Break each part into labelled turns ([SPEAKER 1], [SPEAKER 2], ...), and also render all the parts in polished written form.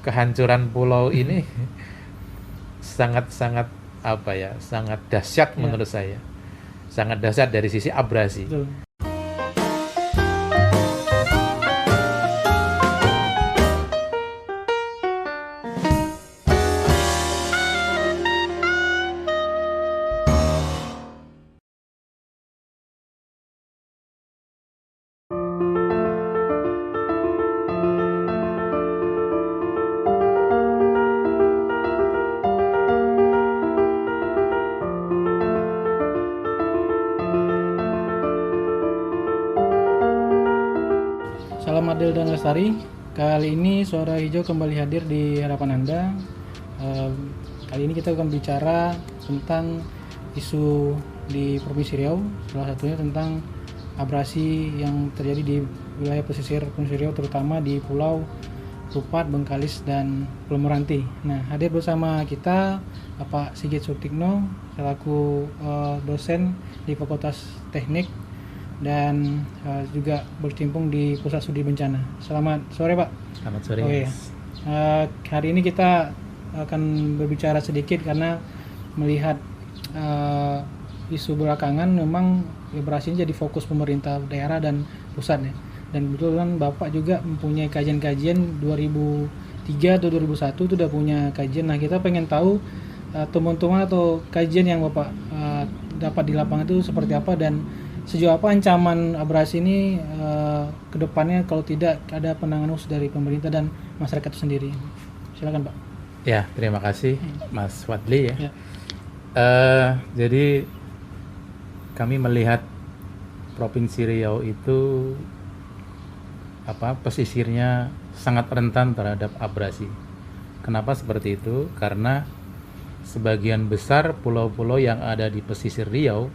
[SPEAKER 1] kehancuran pulau ini sangat-sangat apa ya, sangat dahsyat menurut saya. Sangat dahsyat dari sisi abrasi.
[SPEAKER 2] Betul. Salam Adil dan Lestari. Kali ini Suara Hijau kembali hadir di hadapan Anda. Kali ini kita akan bicara tentang isu di Provinsi Riau, salah satunya tentang abrasi yang terjadi di wilayah pesisir Provinsi Riau, terutama di Pulau Rupat, Bengkalis, dan Pulau Meranti. Nah, hadir bersama kita Bapak Sigit Sutikno selaku dosen di Fakultas Teknik dan juga berkecimpung di Pusat Studi Bencana. Selamat sore, Pak.
[SPEAKER 1] Selamat sore.
[SPEAKER 2] Oh iya. Hari ini kita akan berbicara sedikit karena melihat isu belakangan memang abrasi jadi fokus pemerintah daerah dan pusat ya. Dan kebetulan Bapak juga mempunyai kajian-kajian 2003 atau 2001 itu udah punya kajian. Nah, kita pengen tahu temuan-temuan atau kajian yang Bapak dapat di lapangan itu seperti apa dan sejauh apa ancaman abrasi ini ke depannya kalau tidak ada penanganan khusus dari pemerintah dan masyarakat itu sendiri. Silakan, Pak.
[SPEAKER 1] Ya, terima kasih Mas Wadli ya.
[SPEAKER 2] Ya.
[SPEAKER 1] Jadi kami melihat Provinsi Riau itu pesisirnya sangat rentan terhadap abrasi. Kenapa seperti itu? Karena sebagian besar pulau-pulau yang ada di pesisir Riau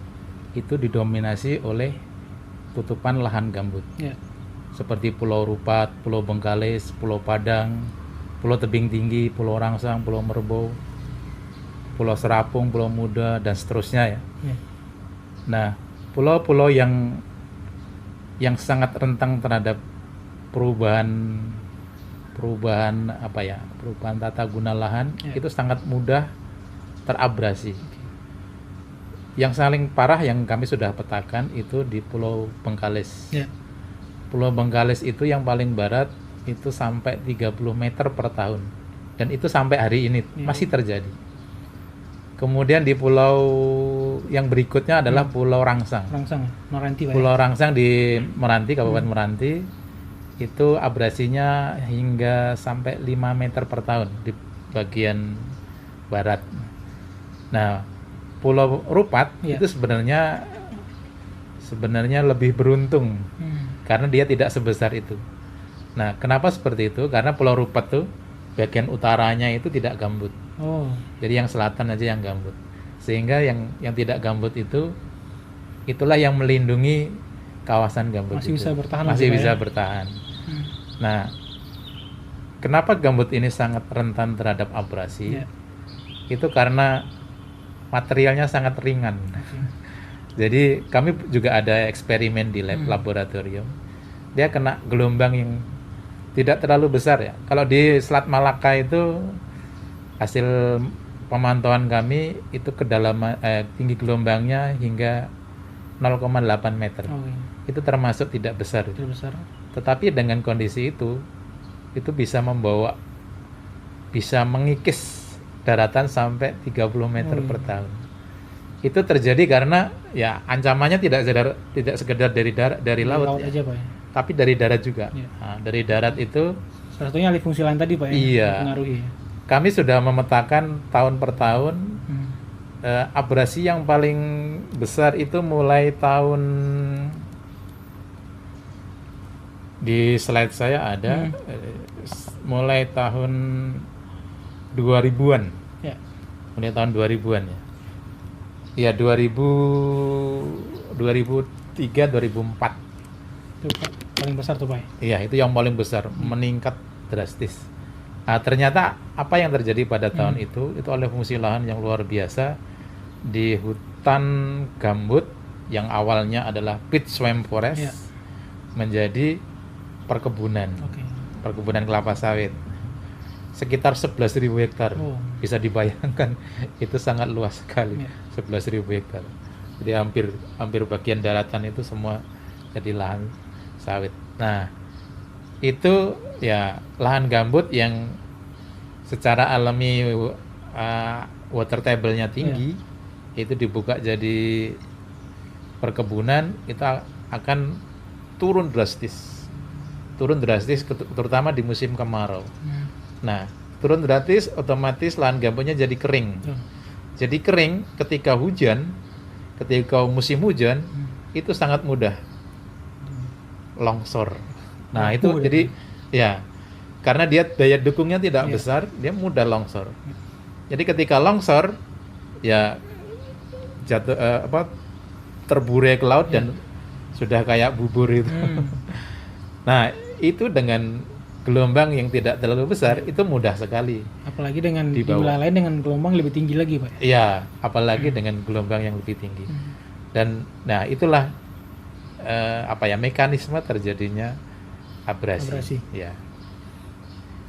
[SPEAKER 1] itu didominasi oleh tutupan lahan gambut.
[SPEAKER 2] Ya.
[SPEAKER 1] Seperti Pulau Rupat, Pulau Bengkalis, Pulau Padang, Pulau Tebing Tinggi, Pulau Rangsang, Pulau Merbau, Pulau Serapung, Pulau Muda, dan seterusnya ya.
[SPEAKER 2] Ya.
[SPEAKER 1] Nah, pulau-pulau yang sangat rentan terhadap perubahan tata guna lahan itu sangat mudah terabrasi. Yang paling parah yang kami sudah petakan itu di Pulau Bengkalis.
[SPEAKER 2] Ya.
[SPEAKER 1] Pulau Bengkalis itu yang paling barat itu sampai 30 meter per tahun. Dan itu sampai hari ini masih terjadi. Kemudian di pulau yang berikutnya adalah Pulau Rangsang.
[SPEAKER 2] Meranti, Pak.
[SPEAKER 1] Pulau Rangsang di Meranti, Kabupaten Meranti, itu abrasinya hingga sampai 5 meter per tahun di bagian barat. Nah, Pulau Rupat itu sebenarnya lebih beruntung karena dia tidak sebesar itu. Nah, kenapa seperti itu? Karena Pulau Rupat tuh bagian utaranya itu tidak gambut.
[SPEAKER 2] Oh.
[SPEAKER 1] Jadi yang selatan aja yang gambut. Sehingga yang tidak gambut itulah yang melindungi kawasan gambut.
[SPEAKER 2] Masih
[SPEAKER 1] itu.
[SPEAKER 2] bisa bertahan.
[SPEAKER 1] Masih bisa bertahan. Nah, kenapa gambut ini sangat rentan terhadap abrasi?
[SPEAKER 2] Ya.
[SPEAKER 1] Itu karena materialnya sangat ringan. Jadi kami juga ada eksperimen di laboratorium. Dia kena gelombang yang tidak terlalu besar ya. Kalau di Selat Malaka itu hasil pemantauan kami itu kedalaman tinggi gelombangnya hingga 0,8 meter.
[SPEAKER 2] Oh, iya.
[SPEAKER 1] Itu termasuk tidak besar.
[SPEAKER 2] Tidak besar.
[SPEAKER 1] Tetapi dengan kondisi itu bisa mengikis daratan sampai 30 meter per tahun. Itu terjadi karena ya ancamannya tidak sekedar dari laut ya,
[SPEAKER 2] aja, Pak, ya.
[SPEAKER 1] tapi dari darat juga.
[SPEAKER 2] Ya.
[SPEAKER 1] Nah, dari darat itu
[SPEAKER 2] salah satunya alih fungsi lahan tadi, Pak, ya.
[SPEAKER 1] Iya.
[SPEAKER 2] Mempengaruhi.
[SPEAKER 1] Kami sudah memetakan tahun per tahun abrasi yang paling besar itu mulai tahun di slide saya ada mulai tahun 2000-an.
[SPEAKER 2] Ya.
[SPEAKER 1] Mulai tahun 2000-an ya. Ya 2003 2004.
[SPEAKER 2] Itu paling besar tuh, Pak.
[SPEAKER 1] Iya, itu yang paling besar, meningkat drastis. Nah, ternyata apa yang terjadi pada tahun itu oleh fungsi lahan yang luar biasa di hutan gambut yang awalnya adalah peat swamp forest menjadi perkebunan. Perkebunan kelapa sawit. sekitar 11.000 hektar.
[SPEAKER 2] Oh.
[SPEAKER 1] Bisa dibayangkan itu sangat luas sekali,
[SPEAKER 2] Ya.
[SPEAKER 1] 11.000 hektar. Jadi hampir bagian daratan itu semua jadi lahan sawit. Nah, itu ya lahan gambut yang secara alami water table-nya tinggi, itu dibuka jadi perkebunan, itu akan turun drastis, terutama di musim kemarau. Nah, turun drastis, otomatis lahan gambutnya jadi kering. Jadi kering ketika musim hujan, itu sangat mudah longsor. Nah, itu jadi ya, karena dia daya dukungnya tidak besar, dia mudah longsor. Jadi ketika longsor, ya jatuh terburai ke laut dan sudah kayak bubur itu. Nah, itu dengan gelombang yang tidak terlalu besar, itu mudah sekali.
[SPEAKER 2] Apalagi dengan di wilayah lain dengan gelombang lebih tinggi lagi, Pak.
[SPEAKER 1] Iya, apalagi dengan gelombang yang lebih tinggi. Dan nah itulah mekanisme terjadinya abrasi. Ya.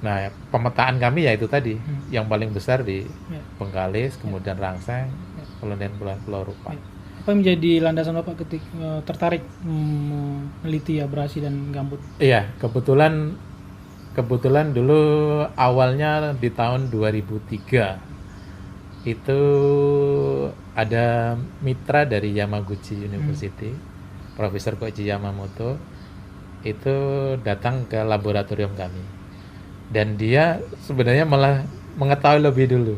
[SPEAKER 1] Nah, pemetaan kami ya itu tadi, yang paling besar di Bengkalis, kemudian Rangsang, kemudian Pulau Rupa.
[SPEAKER 2] Apa yang menjadi landasan Bapak ketika tertarik meneliti abrasi dan gambut?
[SPEAKER 1] Iya, kebetulan dulu awalnya di tahun 2003 itu ada mitra dari Yamaguchi University, Profesor Koichi Yamamoto, itu datang ke laboratorium kami. Dan dia sebenarnya malah mengetahui lebih dulu.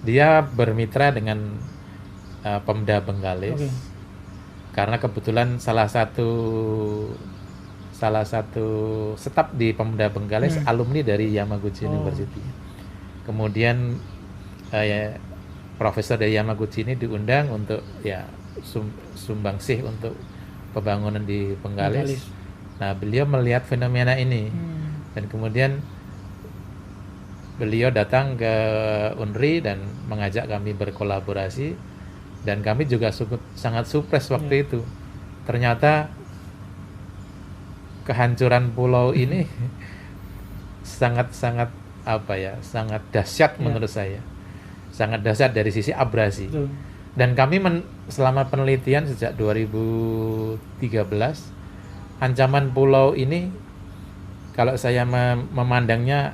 [SPEAKER 1] Dia bermitra dengan Pemda Bengkalis, karena kebetulan salah satu staf di Pemda Bengkalis alumni dari Yamaguchi University. Kemudian profesor dari Yamaguchi ini diundang untuk ya sumbangsih untuk pembangunan di Bengkalis. Nah, beliau melihat fenomena ini dan kemudian beliau datang ke UNRI dan mengajak kami berkolaborasi. Dan kami juga sangat surprise waktu itu. Ternyata kehancuran pulau ini sangat dahsyat menurut saya. Sangat dahsyat dari sisi abrasi. Dan kami selama penelitian sejak 2013, ancaman pulau ini kalau saya memandangnya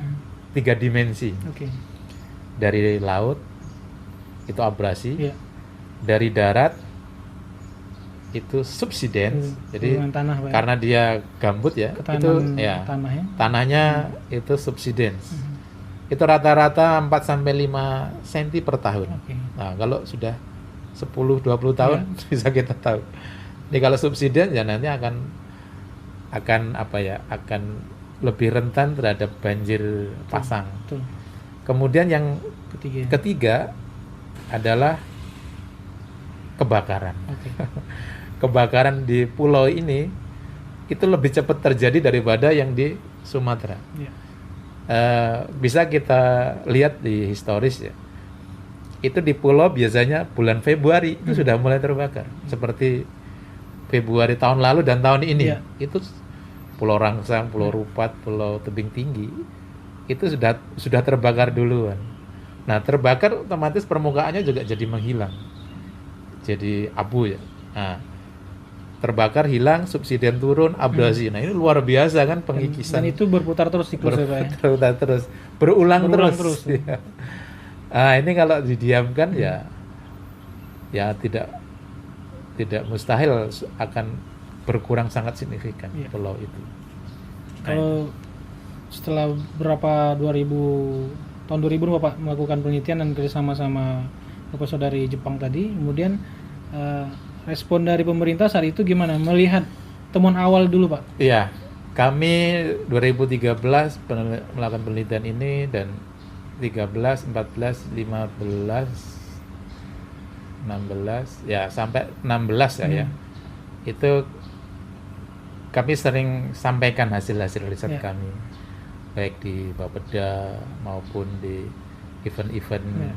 [SPEAKER 1] 3 dimensi. Dari laut itu abrasi. Dari darat itu subsidence, jadi tanah, karena dia gambut ya, itu ya tanahnya itu subsidence. Itu rata-rata 4-5 cm per tahun. Nah, kalau sudah 10-20 tahun bisa kita tahu. Ini kalau subsidence ya nanti akan lebih rentan terhadap banjir pasang. Kemudian yang ketiga adalah kebakaran. Kebakaran di pulau ini itu lebih cepat terjadi daripada yang di Sumatera. Bisa kita lihat di historis ya. Itu di pulau biasanya bulan Februari itu sudah mulai terbakar. Seperti Februari tahun lalu dan tahun ini. Itu Pulau Rangsang, Pulau Rupat, Pulau Tebing Tinggi itu sudah terbakar duluan. Nah, terbakar otomatis permukaannya juga jadi menghilang. Jadi abu ya. Nah, terbakar, hilang, subsiden turun, abrasi. Nah, ini luar biasa kan pengikisan.
[SPEAKER 2] Dan itu berputar terus siklusnya, Pak.
[SPEAKER 1] Berputar terus, berulang terus. Ya. Nah, ini kalau didiamkan ya tidak mustahil akan berkurang sangat signifikan pulau itu.
[SPEAKER 2] Kalau setelah tahun 2000 Bapak melakukan penelitian dan kerjasama sama profesor dari Jepang tadi, kemudian respon dari pemerintah saat itu gimana? Melihat temuan awal dulu, Pak.
[SPEAKER 1] Iya, kami 2013 melakukan penelitian ini dan 13, 14, 15, 16, ya sampai 16 ya. Itu kami sering sampaikan hasil-hasil riset kami, baik di Bapeda maupun di event-event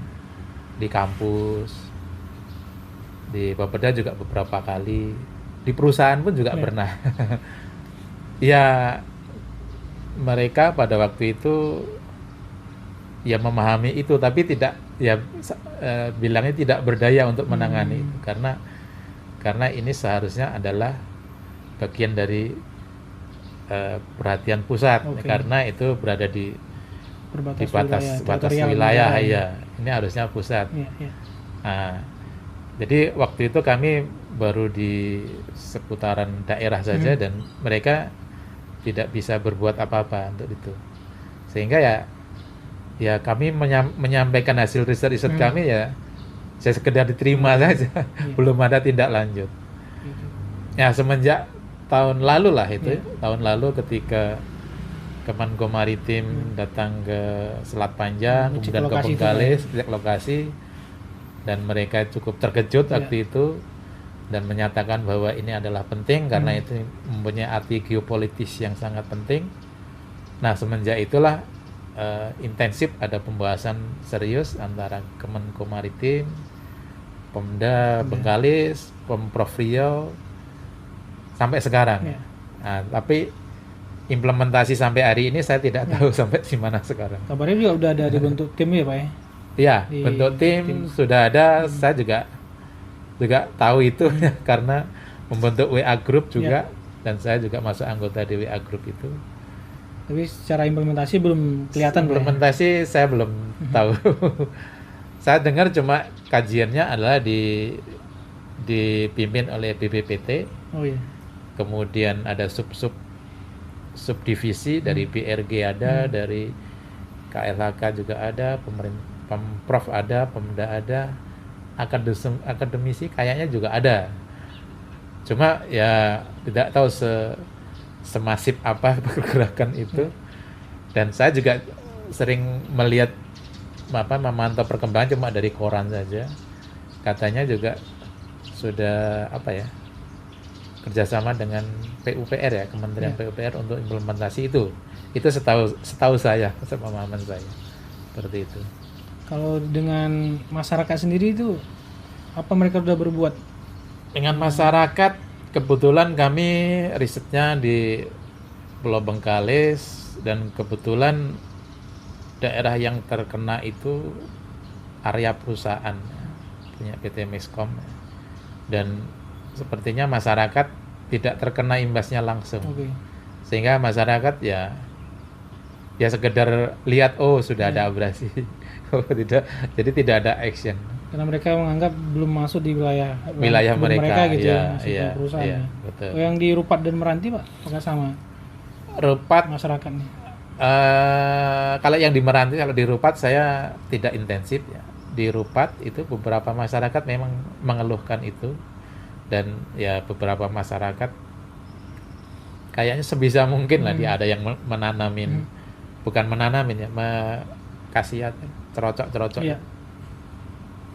[SPEAKER 1] di kampus. Di Bapeda juga beberapa kali, di perusahaan pun juga pernah. Ya, mereka pada waktu itu ya memahami itu, tapi tidak ya bilangnya tidak berdaya untuk menangani itu, karena ini seharusnya adalah bagian dari perhatian pusat, karena itu berada di batas wilayah ya. Ini harusnya pusat. Nah, jadi waktu itu kami baru di seputaran daerah saja dan mereka tidak bisa berbuat apa-apa untuk itu, sehingga ya kami menyampaikan hasil riset kami ya saya sekedar diterima saja, belum ada tindak lanjut. Ya semenjak tahun lalu lah itu, tahun lalu ketika Kemenko Maritim datang ke Selat Panjang, kemudian ke Bengkalis, cek lokasi, dan mereka cukup terkejut waktu itu dan menyatakan bahwa ini adalah penting karena itu mempunyai arti geopolitis yang sangat penting. Nah semenjak itulah intensif ada pembahasan serius antara Kemenko Maritim, Pemda Bengkalis, Pemprov Riau sampai sekarang. Nah, tapi implementasi sampai hari ini saya tidak tahu sampai di mana sekarang.
[SPEAKER 2] Kabarnya juga udah ada dibentuk tim ya Pak ya?
[SPEAKER 1] Iya, bentuk tim sudah ada. Saya juga tahu itu karena membentuk WA group juga, dan saya juga masuk anggota di WA group itu.
[SPEAKER 2] Tapi secara implementasi belum kelihatan.
[SPEAKER 1] Implementasi saya belum tahu. Saya dengar cuma kajiannya adalah dipimpin oleh BPPT. Oh iya. Kemudian ada subdivisi dari BRG ada, dari KLHK juga ada, Pemprov ada, Pemda ada, akademisi kayaknya juga ada. Cuma ya tidak tahu semasif apa pergerakan itu. Dan saya juga sering melihat memantau perkembangan cuma dari koran saja. Katanya juga sudah kerjasama dengan PUPR ya, Kementerian PUPR untuk implementasi itu. Itu setahu saya, sepemahaman saya seperti itu.
[SPEAKER 2] Kalau dengan masyarakat sendiri itu apa mereka sudah berbuat?
[SPEAKER 1] Dengan masyarakat, kebetulan kami risetnya di Pulau Bengkalis, dan kebetulan daerah yang terkena itu area perusahaan punya PT Meskom, dan sepertinya masyarakat tidak terkena imbasnya langsung. Sehingga masyarakat ya sekedar lihat sudah ada abrasi. Tidak, jadi tidak ada action.
[SPEAKER 2] Karena mereka menganggap belum masuk di wilayah
[SPEAKER 1] mereka
[SPEAKER 2] gitu
[SPEAKER 1] ya,
[SPEAKER 2] perusahaan.
[SPEAKER 1] Iya, betul.
[SPEAKER 2] Yang di Rupat dan Meranti Pak, apakah sama?
[SPEAKER 1] Rupat
[SPEAKER 2] masyarakatnya.
[SPEAKER 1] Kalau yang di Meranti, kalau di Rupat saya tidak intensif ya. Di Rupat itu beberapa masyarakat memang mengeluhkan itu, dan ya beberapa masyarakat kayaknya sebisa mungkin lah dia ada yang menanamin, bukan menanamin ya, kasiat cerocok.
[SPEAKER 2] Iya.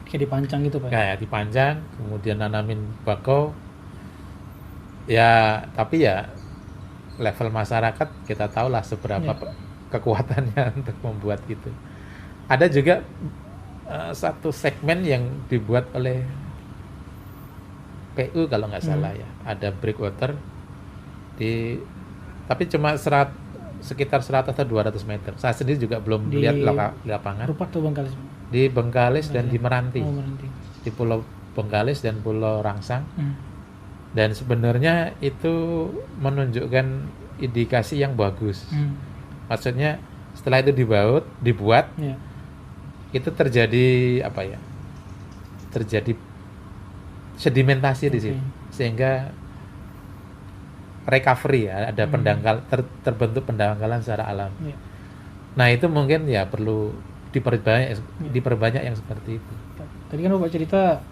[SPEAKER 2] Kayak dipancang gitu Pak.
[SPEAKER 1] Kayak dipancang, kemudian nanamin bakau. Ya, tapi ya level masyarakat kita tahulah seberapa kekuatannya untuk membuat itu. Ada juga satu segmen yang dibuat oleh PU kalau nggak salah ya, ada breakwater tapi cuma sekitar 100 atau 200 meter. Saya sendiri juga belum lihat lapangan.
[SPEAKER 2] Rupat atau Bengkalis?
[SPEAKER 1] Di Bengkalis dan di Meranti.
[SPEAKER 2] Meranti.
[SPEAKER 1] Di Pulau Bengkalis dan Pulau Rangsang. Dan sebenarnya itu menunjukkan indikasi yang bagus. Maksudnya setelah itu dibuat, itu terjadi terjadi sedimentasi di situ, sehingga recovery ya, ada terbentuk pendangkalan secara alami. Nah itu mungkin ya perlu diperbanyak yang seperti itu.
[SPEAKER 2] Tadi kan Bapak cerita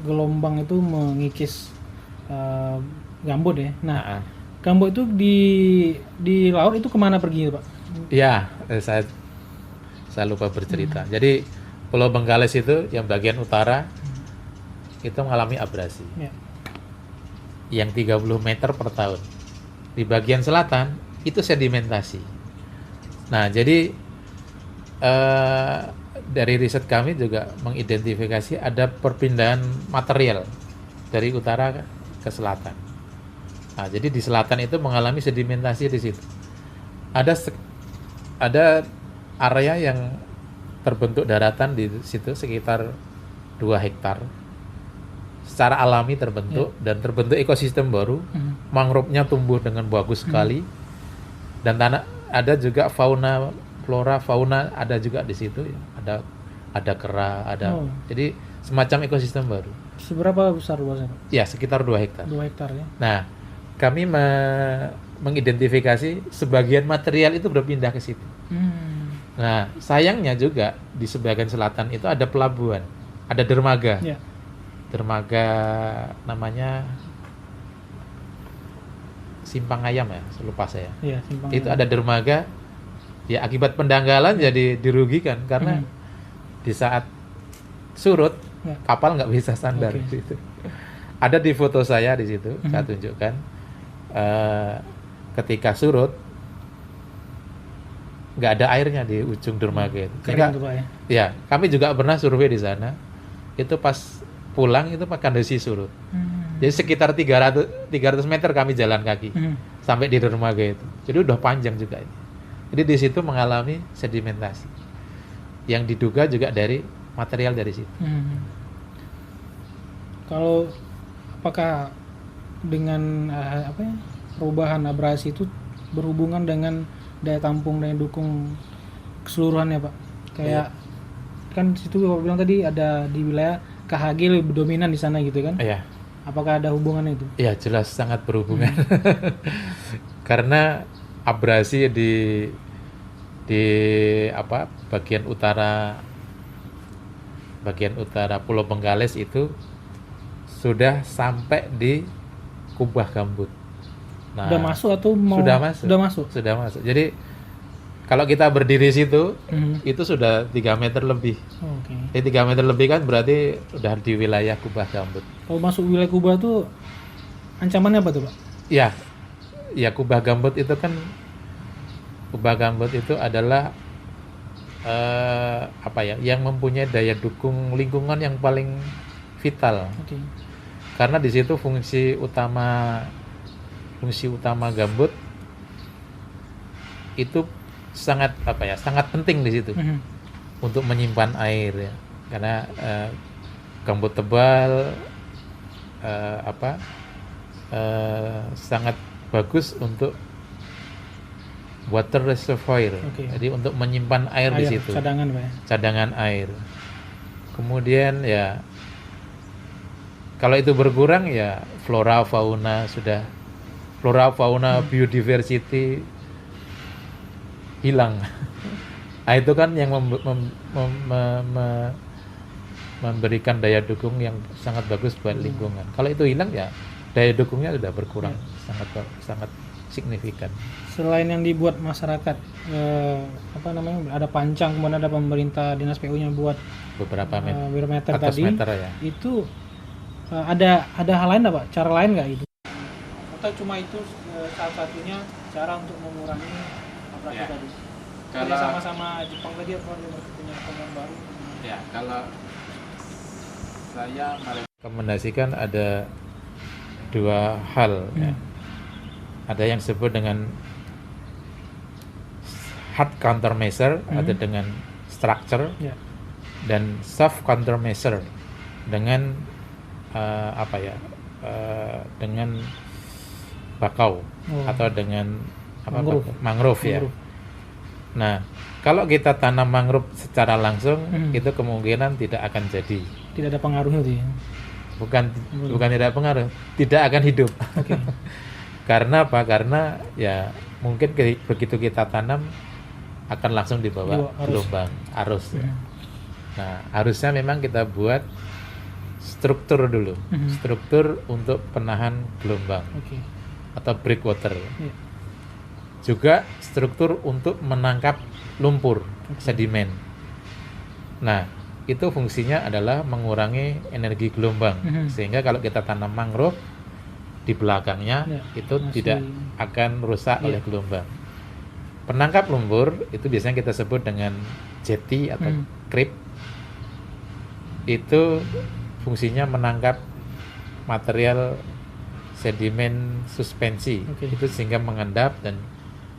[SPEAKER 2] gelombang itu mengikis gambut ya. Nah, gambut itu di laut itu kemana pergi Pak?
[SPEAKER 1] Iya, saya lupa bercerita. Jadi Pulau Bengkalis itu yang bagian utara itu mengalami abrasi. Yang 30 meter per tahun. Di bagian selatan itu sedimentasi. Nah, jadi dari riset kami juga mengidentifikasi ada perpindahan material dari utara ke selatan. Nah, jadi di selatan itu mengalami sedimentasi di situ. Ada area yang terbentuk daratan di situ sekitar 2 hektar. Secara alami terbentuk dan terbentuk ekosistem baru. Mangrove-nya tumbuh dengan bagus sekali. Dan tanah ada juga flora fauna ada juga di situ ya. Ada kera, jadi semacam ekosistem baru.
[SPEAKER 2] Seberapa besar luasnya, Pak?
[SPEAKER 1] Ya, sekitar 2 hektar.
[SPEAKER 2] 2 hektar ya.
[SPEAKER 1] Nah, kami mengidentifikasi sebagian material itu berpindah ke situ. Nah, sayangnya juga di sebagian selatan itu ada pelabuhan, ada dermaga.
[SPEAKER 2] Ya.
[SPEAKER 1] Dermaga namanya Simpang Ayam ya, lupa saya.
[SPEAKER 2] Iya, Simpang
[SPEAKER 1] Itu
[SPEAKER 2] Ayam.
[SPEAKER 1] ada dermaga, ya akibat pendanggalan jadi dirugikan karena di saat surut kapal nggak bisa sandar gitu. Ada di foto saya di situ, saya tunjukkan ketika surut nggak ada airnya di ujung dermaga itu.
[SPEAKER 2] Kering tuh, Pak ya.
[SPEAKER 1] Ya, kami juga pernah survei di sana. Itu pas pulang itu kondisi surut. Jadi sekitar 300 meter kami jalan kaki sampai di dermaga itu. Jadi udah panjang juga ini. Jadi di situ mengalami sedimentasi yang diduga juga dari material dari situ.
[SPEAKER 2] Kalau apakah dengan perubahan abrasi itu berhubungan dengan daya tampung dan dukung keseluruhannya, Pak? Kayak kan situ Bapak bilang tadi ada di wilayah KHG lebih dominan di sana gitu kan?
[SPEAKER 1] Iya.
[SPEAKER 2] Apakah ada hubungan itu?
[SPEAKER 1] Iya, jelas sangat berhubungan. Karena abrasi di bagian utara Pulau Bengkalis itu sudah sampai di Kubah Gambut. Nah,
[SPEAKER 2] Sudah masuk atau mau?
[SPEAKER 1] Sudah masuk.
[SPEAKER 2] Sudah masuk.
[SPEAKER 1] Sudah masuk. Jadi kalau kita berdiri situ itu sudah 3 meter lebih.
[SPEAKER 2] Oke.
[SPEAKER 1] Jadi 3 meter lebih kan berarti udah di wilayah Kubah Gambut.
[SPEAKER 2] Kalau masuk wilayah Kubah tuh ancamannya apa tuh, Pak?
[SPEAKER 1] Ya, Kubah Gambut itu kan adalah yang mempunyai daya dukung lingkungan yang paling vital.
[SPEAKER 2] Oke.
[SPEAKER 1] Karena di situ fungsi utama gambut itu sangat penting di situ untuk menyimpan air ya. Karena gambut tebal sangat bagus untuk water reservoir. Jadi untuk menyimpan air di situ.
[SPEAKER 2] Cadangan, Pak ya.
[SPEAKER 1] Cadangan air. Kemudian ya kalau itu berkurang ya flora fauna biodiversity hilang. Nah, itu kan yang memberikan daya dukung yang sangat bagus buat lingkungan. Kalau itu hilang ya daya dukungnya sudah berkurang sangat signifikan.
[SPEAKER 2] Selain yang dibuat masyarakat, ada pancang, kemudian ada pemerintah dinas PU-nya buat
[SPEAKER 1] beberapa
[SPEAKER 2] meter
[SPEAKER 1] tadi.
[SPEAKER 2] Meter ya. Itu ada hal lain nggak, Pak? Cara lain nggak itu? Atau cuma itu salah satunya cara untuk mengurangi abrasi tadi? Kalau sama-sama Jepang tadi atau punya pemain baru?
[SPEAKER 1] Ya, kalau saya merekomendasikan ada 2 hal. Ya. Ada yang disebut dengan hard countermeasure, ada dengan structure, dan soft countermeasure dengan dengan bakau atau dengan mangrove ya. Nah, kalau kita tanam mangrove secara langsung itu kemungkinan tidak akan jadi.
[SPEAKER 2] Tidak ada pengaruhnya tuh ya?
[SPEAKER 1] Bukan tidak pengaruh, tidak akan hidup.
[SPEAKER 2] Okay.
[SPEAKER 1] Karena apa? Karena ya mungkin begitu kita tanam akan langsung dibawa gelombang arus. Ya. Nah, harusnya memang kita buat struktur dulu, struktur untuk penahan gelombang atau breakwater. Juga struktur untuk menangkap lumpur, sedimen. Nah, itu fungsinya adalah mengurangi energi gelombang, sehingga kalau kita tanam mangrove di belakangnya itu tidak akan rusak oleh gelombang. Penangkap lumpur itu biasanya kita sebut dengan jetty atau creep. Itu fungsinya menangkap material sedimen suspensi, itu sehingga mengendap dan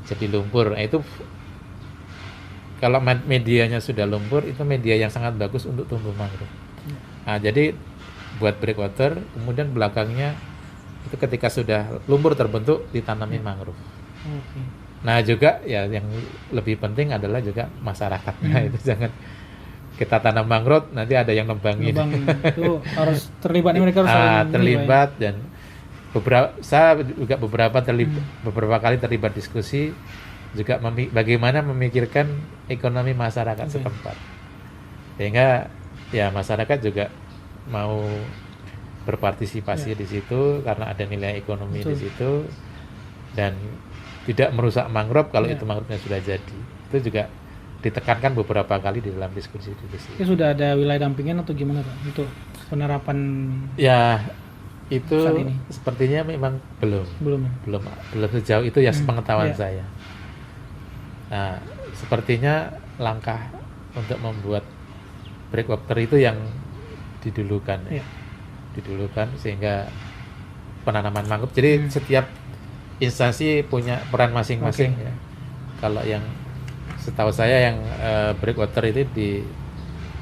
[SPEAKER 1] jadi lumpur. Nah, itu kalau medianya sudah lumpur, itu media yang sangat bagus untuk tumbuh mangrove. Nah, jadi buat breakwater, kemudian belakangnya itu ketika sudah lumpur terbentuk ditanami mangrove.
[SPEAKER 2] Oke.
[SPEAKER 1] Nah juga ya yang lebih penting adalah juga masyarakatnya itu jangan kita tanam mangrove nanti ada yang nembangin.
[SPEAKER 2] Lubang itu harus terlibat, mereka harus saling
[SPEAKER 1] terlibat dan saya juga beberapa kali terlibat diskusi juga bagaimana memikirkan ekonomi masyarakat setempat, sehingga ya masyarakat juga mau berpartisipasi di situ karena ada nilai ekonomi di situ dan tidak merusak mangrove kalau itu mangrove-nya sudah jadi. Itu juga ditekankan beberapa kali di dalam diskusi-diskusi.
[SPEAKER 2] Itu sudah ada wilayah dampingan atau gimana Pak untuk penerapan?
[SPEAKER 1] Ya itu sepertinya memang belum sejauh itu ya sepengetahuan saya. Nah sepertinya langkah untuk membuat breakwater itu yang didulukan sehingga penanaman mangrove. Jadi setiap instansi punya peran masing-masing ya. Kalau yang setahu saya yang breakwater itu di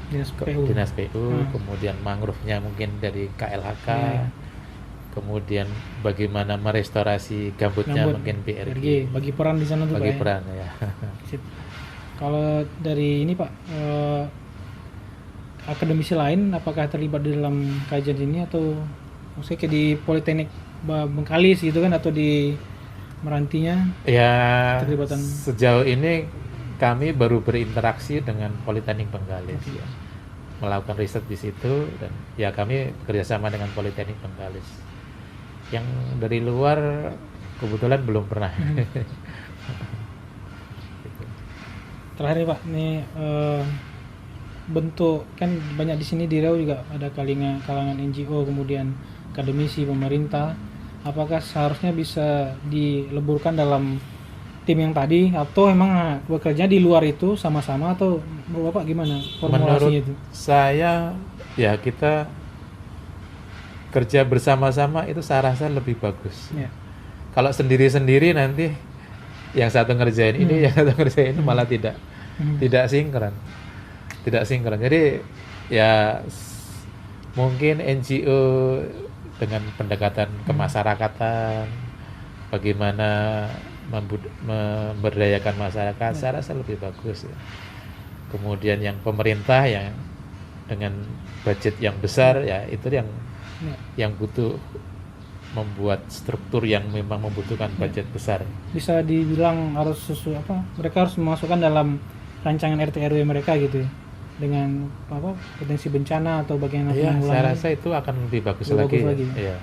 [SPEAKER 1] Dinas PU, kemudian mangrove-nya mungkin dari KLHK, kemudian bagaimana merestorasi gambutnya mungkin BRG.
[SPEAKER 2] Bagi peran di sana tuh
[SPEAKER 1] bagi
[SPEAKER 2] Pak.
[SPEAKER 1] Peran ya.
[SPEAKER 2] Kalau dari ini Pak, akademisi lain apakah terlibat di dalam kajian ini atau maksudnya kayak di Politeknik Bengkalis gitu kan atau di Merantinya?
[SPEAKER 1] Ya sejauh ini kami baru berinteraksi dengan Politeknik Bengkalis ya, melakukan riset di situ dan ya kami kerjasama dengan Politeknik Bengkalis. Yang dari luar kebetulan belum pernah.
[SPEAKER 2] Terakhir nih Pak, nih bentuk kan banyak di sini di Riau juga ada kalangan NGO kemudian akademisi pemerintah. Apakah seharusnya bisa dileburkan dalam tim yang tadi atau emang bekerja di luar itu sama-sama atau Bapak gimana formulasinya?
[SPEAKER 1] Menurut
[SPEAKER 2] itu?
[SPEAKER 1] Saya ya kita kerja bersama-sama itu saya rasa lebih bagus. Kalau sendiri-sendiri nanti yang satu ngerjain ini, yang satu ngerjain ini malah tidak sinkron. Tidak sinkron. Jadi ya mungkin NGO dengan pendekatan kemasyarakatan, bagaimana memberdayakan masyarakat, saya rasa lebih bagus ya. Kemudian yang pemerintah yang dengan budget yang besar ya itu yang butuh membuat struktur yang memang membutuhkan budget besar.
[SPEAKER 2] Bisa dibilang harus mereka harus memasukkan dalam rancangan RT RW mereka gitu ya, dengan potensi bencana atau bagaimana penanggulangan.
[SPEAKER 1] Saya rasa itu akan lebih bagus lagi. Ya.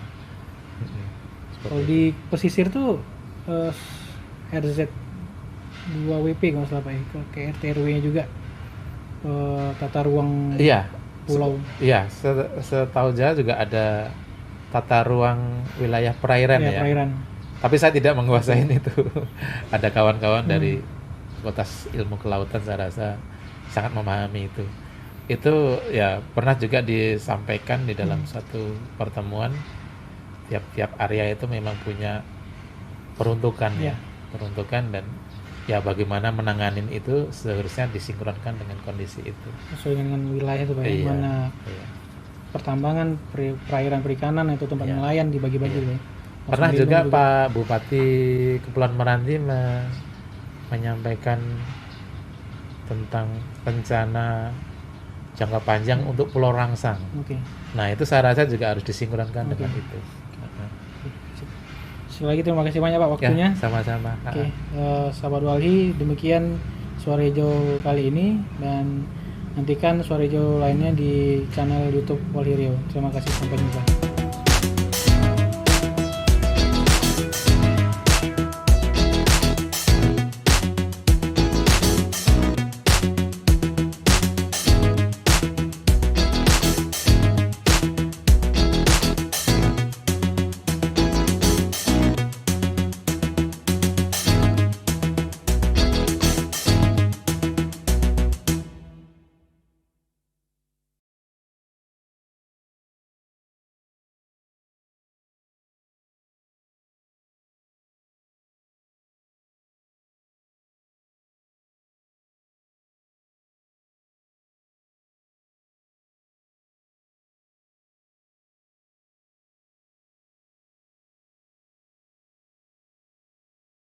[SPEAKER 2] Kalau di pesisir tuh RZ 2WP kalau salah Pak ya, ke RT RW-nya juga tata ruang pulau. Iya,
[SPEAKER 1] setahu saya juga ada tata ruang wilayah perairan ya. Perairan. Tapi saya tidak menguasai itu. Ada kawan-kawan dari Fakultas Ilmu Kelautan saya rasa sangat memahami itu. Itu ya pernah juga disampaikan di dalam satu pertemuan, tiap area itu memang punya peruntukan peruntukan dan ya bagaimana menanganin itu seharusnya disinkronkan dengan kondisi itu.
[SPEAKER 2] Sesuai dengan wilayah itu bagaimana pertambangan, perairan perikanan atau tempat nelayan dibagi-bagi.
[SPEAKER 1] Pernah juga Pak Bupati Kepulauan Meranti menyampaikan tentang rencana jangka panjang untuk Pulau Rangsang. Nah itu saya rasa juga harus disinkronkan dengan itu.
[SPEAKER 2] Sekali lagi terima kasih banyak Pak waktunya.
[SPEAKER 1] Sama-sama.
[SPEAKER 2] Sahabat Walhi, demikian Suara Hijau kali ini dan nantikan Suara Hijau lainnya di channel YouTube Walhi Riau. Terima kasih, sampai jumpa.